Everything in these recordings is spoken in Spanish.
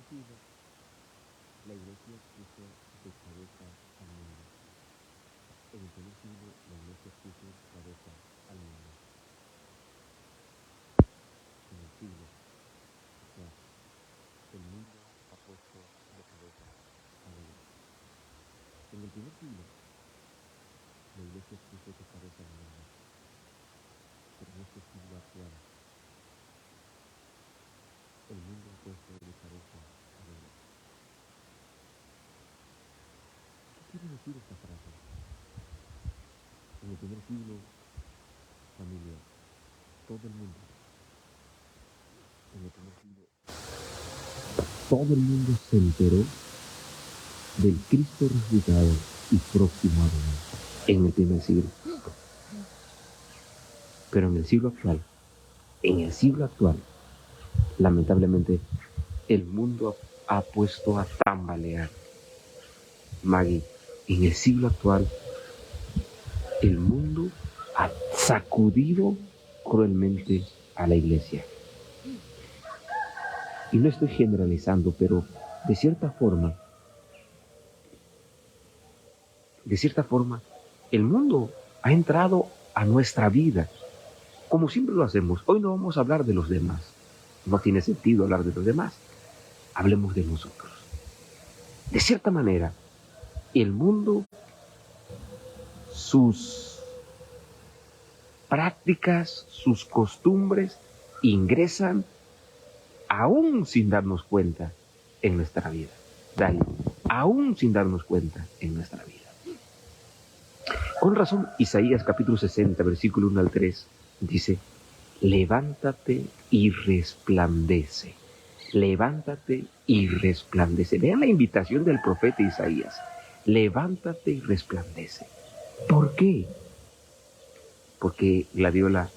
siglo, la iglesia puso de cabeza al mundo. En el primer siglo, la iglesia puso de cabeza al mundo. En el siglo actual, el mundo ha puesto de cabeza a la iglesia. En el primer siglo, la iglesia puso de cabeza al mundo. Pero en este siglo actual, el mundo ha puesto de cabeza a la iglesia. ¿Qué quiere decir esta frase? En el primer siglo, familia, todo el mundo, en el primer siglo, todo el mundo se enteró del Cristo resucitado y próximo a venir. En el primer siglo. Pero en el siglo actual, lamentablemente, el mundo ha puesto a tambalear. Maggie, en el siglo actual, el mundo ha sacudido cruelmente a la iglesia. Y no estoy generalizando, pero de cierta forma, el mundo ha entrado a nuestra vida, como siempre lo hacemos. Hoy no vamos a hablar de los demás. No tiene sentido hablar de los demás. Hablemos de nosotros. De cierta manera, el mundo, sus prácticas, sus costumbres, ingresan aún sin darnos cuenta en nuestra vida. Dale, aún sin darnos cuenta en nuestra vida. Con razón, Isaías capítulo 60, versículo 1 al 3, dice, levántate y resplandece. Levántate y resplandece. Vean la invitación del profeta Isaías. Levántate y resplandece. ¿Por qué? Porque, Gladiola,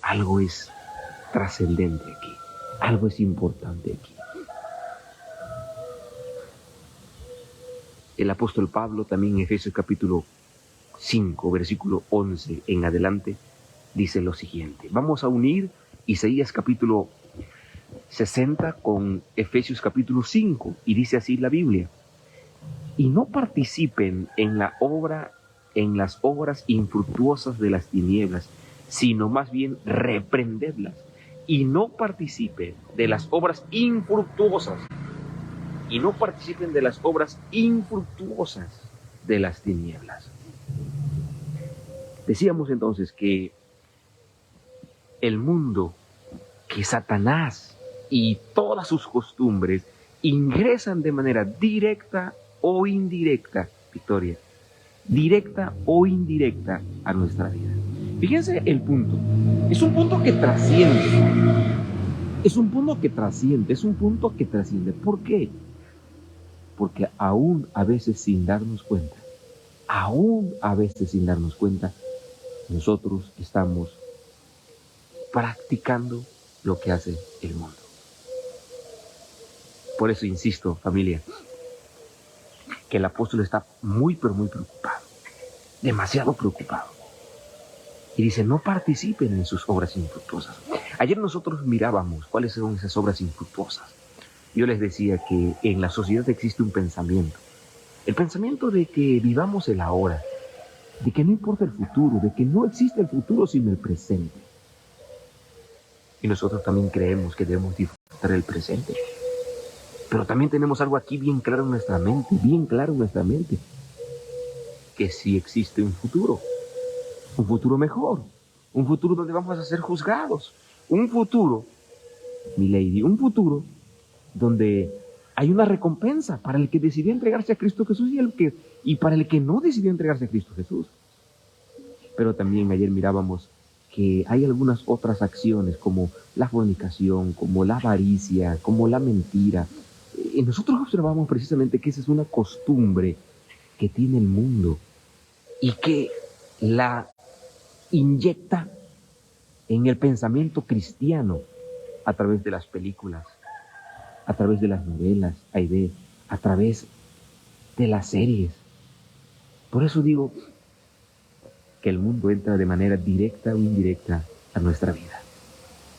algo es trascendente aquí. Algo es importante aquí. El apóstol Pablo también en Efesios capítulo 5, versículo 11 en adelante, dice lo siguiente. Vamos a unir Isaías capítulo 60 con Efesios capítulo 5, y dice así la Biblia. Y no participen en las obras infructuosas de las tinieblas, sino más bien reprendedlas. Y no participen de las obras infructuosas. Y no participen de las obras infructuosas de las tinieblas. Decíamos entonces que el mundo, que Satanás y todas sus costumbres ingresan de manera directa o indirecta, Victoria, directa o indirecta a nuestra vida. Fíjense el punto. Es un punto que trasciende. Es un punto que trasciende. ¿Por qué? Porque aún a veces sin darnos cuenta, nosotros estamos practicando lo que hace el mundo. Por eso insisto, familia, que el apóstol está muy, pero muy preocupado, demasiado preocupado. Y dice, no participen en sus obras infructuosas. Ayer nosotros mirábamos cuáles son esas obras infructuosas. Yo les decía que en la sociedad existe un pensamiento. El pensamiento de que vivamos el ahora, de que no importa el futuro, de que no existe el futuro sin el presente. Y nosotros también creemos que debemos disfrutar el presente. Pero también tenemos algo aquí bien claro en nuestra mente, que sí existe un futuro mejor, un futuro donde vamos a ser juzgados, un futuro, mi lady, un futuro donde hay una recompensa para el que decidió entregarse a Cristo Jesús y para el que no decidió entregarse a Cristo Jesús. Pero también ayer mirábamos que hay algunas otras acciones como la fornicación, como la avaricia, como la mentira. Y nosotros observamos precisamente que esa es una costumbre que tiene el mundo y que la inyecta en el pensamiento cristiano a través de las películas, a través de las novelas, a través de las series. Por eso digo que el mundo entra de manera directa o indirecta a nuestra vida.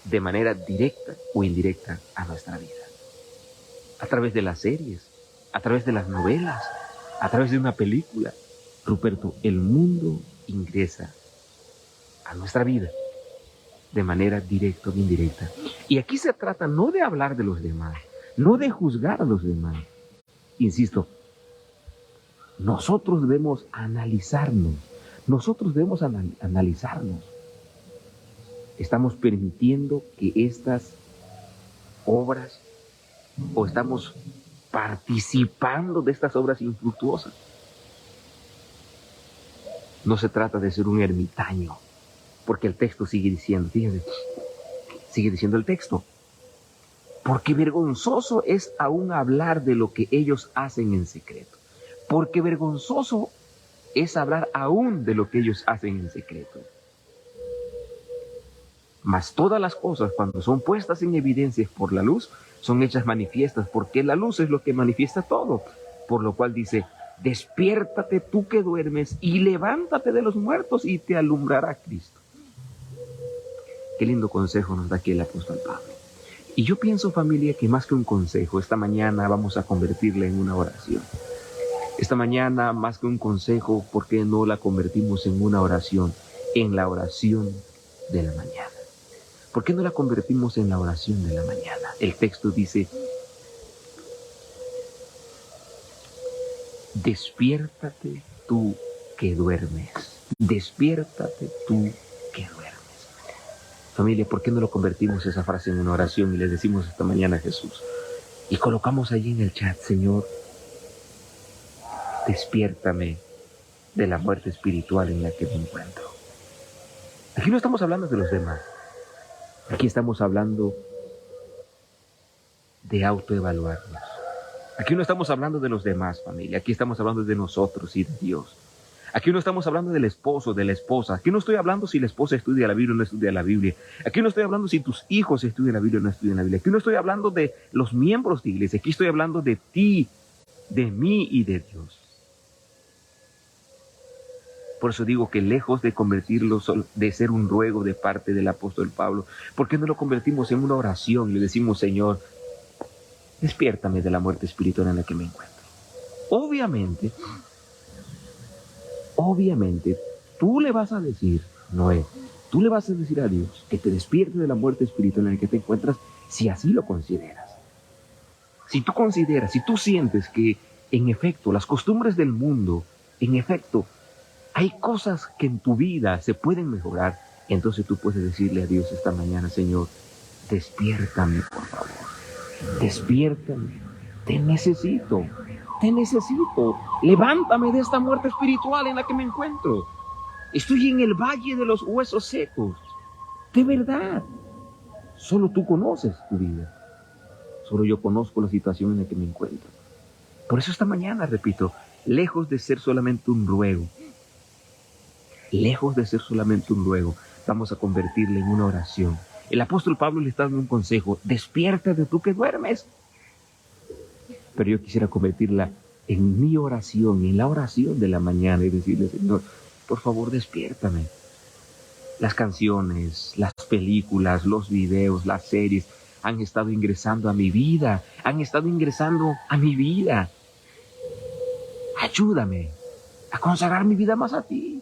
De manera directa o indirecta a nuestra vida. a través de las series, a través de las novelas, a través de una película. Ruperto, el mundo ingresa a nuestra vida de manera directa o indirecta. Y aquí se trata no de hablar de los demás, no de juzgar a los demás. Insisto, nosotros debemos analizarnos. Nosotros debemos analizarnos. Estamos permitiendo que estas obras, o estamos participando de estas obras infructuosas. No se trata de ser un ermitaño, porque el texto sigue diciendo, fíjense, sigue diciendo el texto, porque vergonzoso es aún hablar de lo que ellos hacen en secreto. Porque vergonzoso es hablar aún de lo que ellos hacen en secreto. Mas todas las cosas, cuando son puestas en evidencia por la luz, son hechas manifiestas, porque la luz es lo que manifiesta todo. Por lo cual dice, despiértate tú que duermes y levántate de los muertos y te alumbrará Cristo. Qué lindo consejo nos da aquí el apóstol Pablo. Y yo pienso, familia, que más que un consejo, esta mañana vamos a convertirla en una oración. Esta mañana, más que un consejo, ¿por qué no la convertimos en una oración? En la oración de la mañana. ¿Por qué no la convertimos en la oración de la mañana? El texto dice, despiértate tú que duermes. Despiértate tú que duermes. Familia, ¿por qué no lo convertimos esa frase en una oración y le decimos esta mañana a Jesús? Y colocamos allí en el chat, Señor, despiértame de la muerte espiritual en la que me encuentro. Aquí no estamos hablando de los demás. Aquí estamos hablando de autoevaluarnos. Aquí no estamos hablando de los demás, familia. Aquí estamos hablando de nosotros y de Dios. Aquí no estamos hablando del esposo, de la esposa. Aquí no estoy hablando si la esposa estudia la Biblia o no estudia la Biblia. Aquí no estoy hablando si tus hijos estudian la Biblia o no estudian la Biblia. Aquí no estoy hablando de los miembros de iglesia. Aquí estoy hablando de ti, de mí y de Dios. Por eso digo que lejos de convertirlo, de ser un ruego de parte del apóstol Pablo, ¿por qué no lo convertimos en una oración y le decimos, Señor, despiértame de la muerte espiritual en la que me encuentro? Obviamente, tú le vas a decir, Noé, tú le vas a decir a Dios que te despierte de la muerte espiritual en la que te encuentras, si así lo consideras. Si tú consideras, si tú sientes que, en efecto, las costumbres del mundo, en efecto, hay cosas que en tu vida se pueden mejorar, entonces tú puedes decirle a Dios esta mañana, Señor, despiértame, por favor. Despiértame. Te necesito. Levántame de esta muerte espiritual en la que me encuentro. Estoy en el valle de los huesos secos. De verdad. Solo tú conoces tu vida. Solo yo conozco la situación en la que me encuentro. Por eso esta mañana, repito, lejos de ser solamente un ruego, vamos a convertirla en una oración. El apóstol Pablo le está dando un consejo, despiértate tú que duermes. Pero yo quisiera convertirla en mi oración, en la oración de la mañana y decirle, Señor, por favor despiértame. Las canciones, las películas, los videos, las series han estado ingresando a mi vida, Ayúdame a consagrar mi vida más a ti.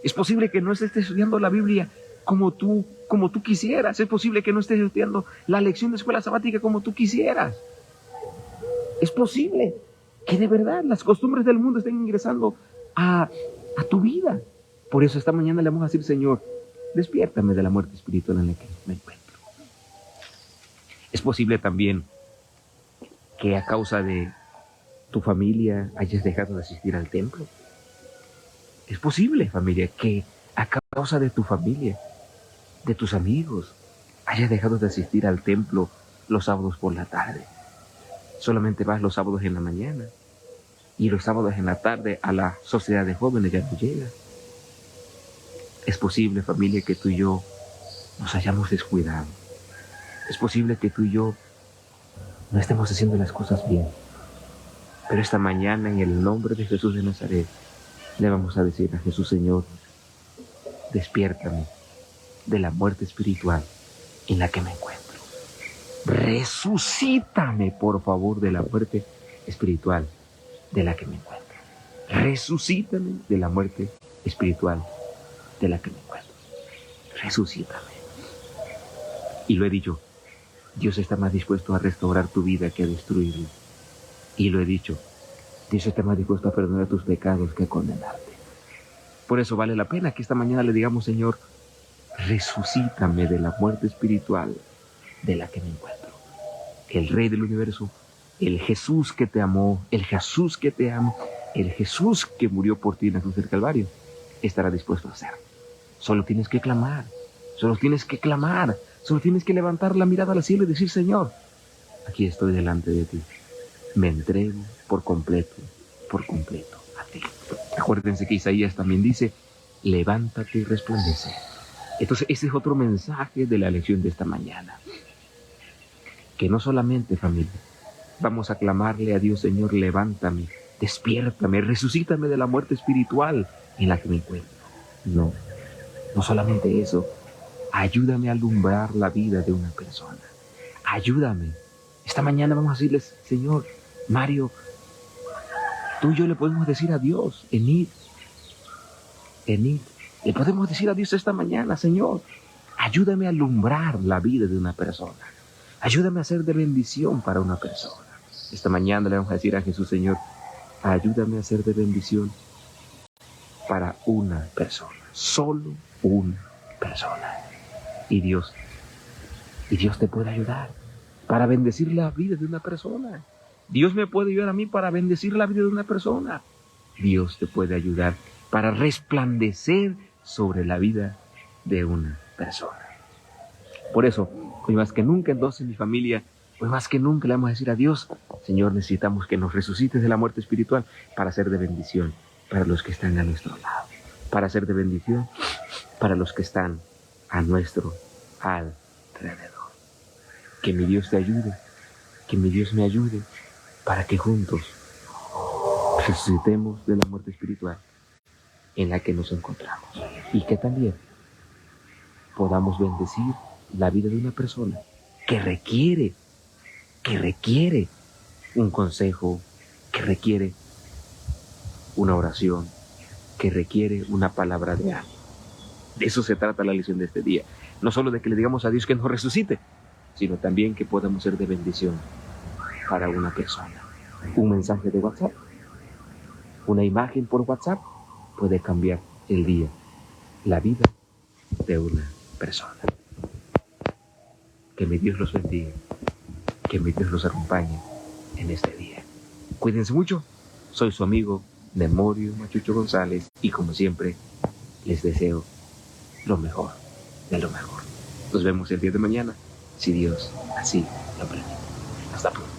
Es posible que no estés estudiando la Biblia como tú quisieras. Es posible que no estés estudiando la lección de escuela sabática como tú quisieras. Es posible que de verdad las costumbres del mundo estén ingresando a tu vida. Por eso esta mañana le vamos a decir, Señor, despiértame de la muerte espiritual en la que me encuentro. Es posible también que a causa de tu familia hayas dejado de asistir al templo. Es posible, familia, que a causa de tu familia, de tus amigos, hayas dejado de asistir al templo los sábados por la tarde. Solamente vas los sábados en la mañana y los sábados en la tarde a la sociedad de jóvenes ya no llegas. Es posible, familia, que tú y yo nos hayamos descuidado. Es posible que tú y yo no estemos haciendo las cosas bien. Pero esta mañana, en el nombre de Jesús de Nazaret, le vamos a decir a Jesús, Señor, despiértame de la muerte espiritual en la que me encuentro. resucítame, por favor, de la muerte espiritual de la que me encuentro. Resucítame de la muerte espiritual de la que me encuentro. Resucítame. Y lo he dicho, Dios está más dispuesto a restaurar tu vida que a destruirla. Y lo he dicho, Dios está más dispuesto a perdonar tus pecados que a condenarte. Por eso vale la pena que esta mañana le digamos, Señor, resucítame de la muerte espiritual de la que me encuentro. El Rey del universo, el Jesús que te amó, el Jesús que te ama, el Jesús que murió por ti en la cruz del Calvario, estará dispuesto a hacerlo. Solo tienes que clamar, solo tienes que clamar, solo tienes que levantar la mirada al cielo y decir, Señor, aquí estoy delante de ti. Me entrego por completo a ti. Acuérdense que Isaías también dice, levántate y resplandece. Entonces ese es otro mensaje de la lección de esta mañana. Que no solamente, familia, vamos a clamarle a Dios, Señor, levántame, despiértame, resucítame de la muerte espiritual en la que me encuentro. No, no solamente eso, ayúdame a alumbrar la vida de una persona. Ayúdame. Esta mañana vamos a decirles, Señor, Mario, tú y yo le podemos decir a Dios, Enid. Le podemos decir a Dios esta mañana, Señor, ayúdame a alumbrar la vida de una persona. Ayúdame a ser de bendición para una persona. Esta mañana le vamos a decir a Jesús, Señor, ayúdame a ser de bendición para una persona. Solo una persona. Y Dios te puede ayudar para bendecir la vida de una persona. Dios me puede ayudar a mí para bendecir la vida de una persona. Dios te puede ayudar para resplandecer sobre la vida de una persona. Por eso, hoy más que nunca, entonces, mi familia, hoy más que nunca le vamos a decir a Dios, Señor, necesitamos que nos resucites de la muerte espiritual para ser de bendición para los que están a nuestro lado, para ser de bendición para los que están a nuestro alrededor. Que mi Dios te ayude, que mi Dios me ayude, para que juntos resucitemos de la muerte espiritual en la que nos encontramos. Y que también podamos bendecir la vida de una persona que requiere un consejo, que requiere una oración, que requiere una palabra de ánimo. De eso se trata la lección de este día. No solo de que le digamos a Dios que nos resucite, sino también que podamos ser de bendición para una persona. Un mensaje de WhatsApp, una imagen por WhatsApp puede cambiar el día, la vida de una persona. Que mi Dios los bendiga, que mi Dios los acompañe en este día. Cuídense mucho, soy su amigo Nemorio Machucho González y como siempre les deseo lo mejor de lo mejor. Nos vemos el día de mañana, si Dios así lo permite. Hasta pronto.